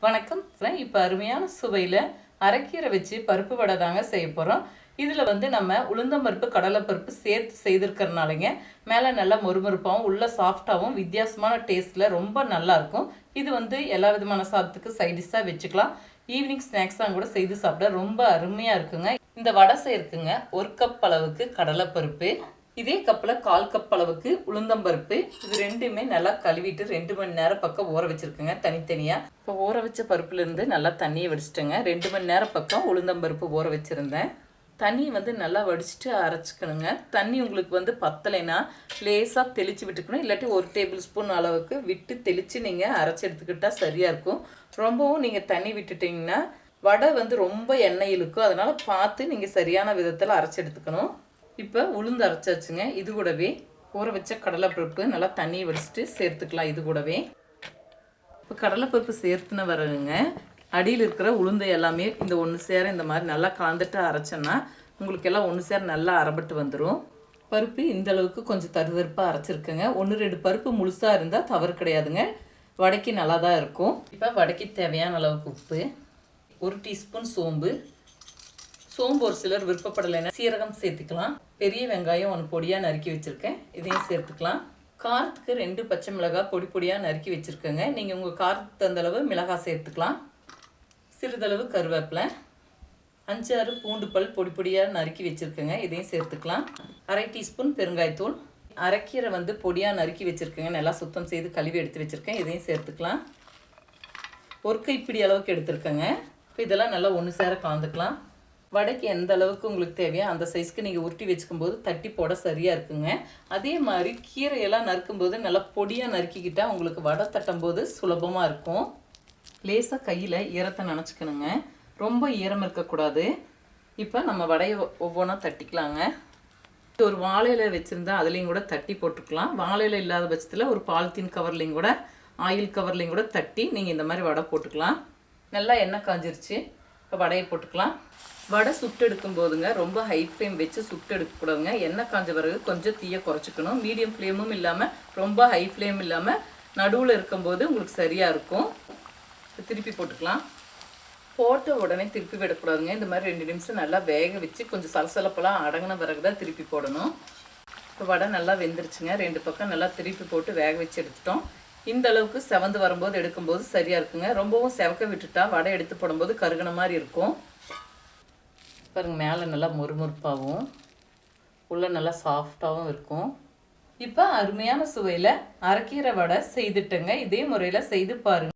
வணக்கம். இப்போ அருமையான சுவையில் அரைக்கீரை வச்சு பருப்பு வடை தாங்க செய்ய போகிறோம். இதில் வந்து நம்ம உளுந்தம்பருப்பு கடலைப்பருப்பு சேர்த்து செய்திருக்கிறனாலங்க மேலே நல்லா மொறுமொறுப்பாகவும் உள்ள சாஃப்டாகவும் வித்தியாசமான டேஸ்ட்டில் ரொம்ப நல்லாயிருக்கும். இது வந்து எல்லா விதமான சாதத்துக்கு சைடிஷ்ஷாக வச்சுக்கலாம். ஈவினிங் ஸ்நாக்ஸாக கூட செய்து சாப்பிட ரொம்ப அருமையாக இருக்குங்க. இந்த வடை செய்யறதுக்குங்க 1 கப் அளவுக்கு கடலைப்பருப்பு, இதே கப்பில் 1/4 கப் அளவுக்கு உளுந்தம்பருப்பு, இது ரெண்டுமே நல்லா கழுவிட்டு 2 மணி நேரம் பக்கம் ஊற வச்சுருக்குங்க தனித்தனியாக. இப்போ ஊற வச்ச பருப்புலேருந்து நல்லா தண்ணியை வடிச்சிட்டேங்க. 2 மணி நேரம் பக்கம் உளுந்தம்பருப்பு ஊற வச்சுருந்தேன். தண்ணி வந்து நல்லா வடிச்சிட்டு அரைச்சிக்கணுங்க. தண்ணி உங்களுக்கு வந்து பத்தலைன்னா லேசாக தெளித்து விட்டுக்கணும். இல்லாட்டி 1 டேபிள் ஸ்பூன் அளவுக்கு விட்டு தெளித்து நீங்கள் அரைச்சி எடுத்துக்கிட்டால் சரியாக இருக்கும். ரொம்பவும் நீங்கள் தண்ணி விட்டுட்டிங்கன்னா வடை வந்து ரொம்ப எண்ணெய் இழுக்கும். அதனால் பார்த்து நீங்கள் சரியான விதத்தில் அரைச்சி எடுத்துக்கணும். இப்போ உளுந்து அரைச்சாச்சுங்க. இது கூடவே ஊற வச்ச கடலைப்பருப்பு நல்லா தண்ணியை வடிச்சிட்டு சேர்த்துக்கலாம். இது கூடவே இப்போ கடலைப்பருப்பு சேர்த்துன வரங்க அடியில் இருக்கிற உளுந்து எல்லாமே இந்த ஒன்று சேர இந்த மாதிரி நல்லா கலந்துட்டு அரைச்சோன்னா உங்களுக்கு எல்லாம் ஒன்று சேர நல்லா அரைப்பட்டு வந்துடும். பருப்பு இந்த அளவுக்கு கொஞ்சம் தருதருப்பாக அரைச்சிருக்குங்க. 1-2 பருப்பு முழுசாக இருந்தால் தவறு கிடையாதுங்க. வடைக்கு நல்லா தான் இருக்கும். இப்போ வடைக்கு தேவையான அளவுக்கு உப்பு, 1 டீஸ்பூன் சோம்பு ஒரு சிலர் விருப்பப்படலைன்னா சீரகம் சேர்த்துக்கலாம். பெரிய வெங்காயம் 1 பொடியாக நறுக்கி வச்சுருக்கேன், இதையும் சேர்த்துக்கலாம். காரத்துக்கு 2 பச்சை மிளகாய் பொடி பொடியாக நறுக்கி வச்சுருக்கேங்க. நீங்கள் உங்கள் காரத்துக்கு தகுந்தளவு மிளகாய் சேர்த்துக்கலாம். சிறிதளவு கருவேப்பிலை, 5-6 பூண்டு பல் பொடி பொடியாக நறுக்கி வச்சுருக்கேங்க, இதையும் சேர்த்துக்கலாம். 1/2 டீஸ்பூன் பெருங்காயத்தூள், அரைக்கீரை வந்து பொடியாக நறுக்கி வச்சுருக்கேங்க, நல்லா சுத்தம் செய்து கழுவி எடுத்து வச்சுருக்கேன், இதையும் சேர்த்துக்கலாம். 1 கைப்பிடி அளவுக்கு எடுத்துருக்கேங்க. இப்போ இதெல்லாம் நல்லா ஒன்று சேர கலந்துக்கலாம். வடைக்கு எந்த அளவுக்கு உங்களுக்கு தேவையோ அந்த சைஸ்க்கு நீங்கள் உருட்டி வச்சுக்கும்போது தட்டி போட சரியாக இருக்குங்க. அதே மாதிரி கீரையெல்லாம் நறுக்கும்போது நல்லா பொடியாக நறுக்கிக்கிட்டால் உங்களுக்கு வடை தட்டும்போது சுலபமாக இருக்கும். லேசாக கையில் ஈரத்தை நினச்சிக்கணுங்க, ரொம்ப ஈரம் இருக்கக்கூடாது. இப்போ நம்ம வடையை ஒவ்வொன்றா தட்டிக்கலாங்க. ஒரு வாழையில வச்சுருந்தா அதுலேயும் கூட தட்டி போட்டுக்கலாம். வாழையில இல்லாத பட்சத்தில் ஒரு பாலித்தீன் கவர்லேயும் கூட ஆயில் கவர்லேயும் கூட தட்டி நீங்கள் இந்த மாதிரி வடை போட்டுக்கலாம். நல்லா எண்ணெய் காஞ்சிருச்சு. இப்போ வடையை போட்டுக்கலாம். வடை சுட்டு எடுக்கும் போதுங்க ரொம்ப ஹை ஃப்ளேம் வச்சு சுட்டு எடுக்கக்கூடாதுங்க. எண்ணெய் காஞ்ச பிறகு கொஞ்சம் தீயை குறைச்சிக்கணும். மீடியம் ஃப்ளேமும் இல்லாமல் ரொம்ப ஹை ஃப்ளேம் இல்லாமல் நடுவில் இருக்கும்போது உங்களுக்கு சரியாக இருக்கும். திருப்பி போட்டுக்கலாம். போட்ட உடனே திருப்பி விடக்கூடாதுங்க. இந்த மாதிரி 2 நிமிஷம் நல்லா வேக வச்சு கொஞ்சம் சலசலப்பெல்லாம் அடங்கின பிறகு தான் திருப்பி போடணும். இப்போ வடை நல்லா வெந்துருச்சுங்க. 2 பக்கம் நல்லா திருப்பி போட்டு வேக வச்சு எடுத்துட்டோம். இந்த அளவுக்கு செவந்து வரும்போது எடுக்கும்போது சரியாக இருக்குங்க. ரொம்பவும் செவக்க விட்டுட்டா வடை எடுத்து போடும்போது கருகின மாதிரி இருக்கும். பாருங்கள், மேலே நல்லா மொறுமொறுப்பாகவும் உள்ளே நல்லா சாஃப்டாகவும் இருக்கும். இப்போ அருமையான சுவையில் அரைக்கீரை வடை செய்துட்டேங்க. இதே முறையில் செய்து பாருங்கள்.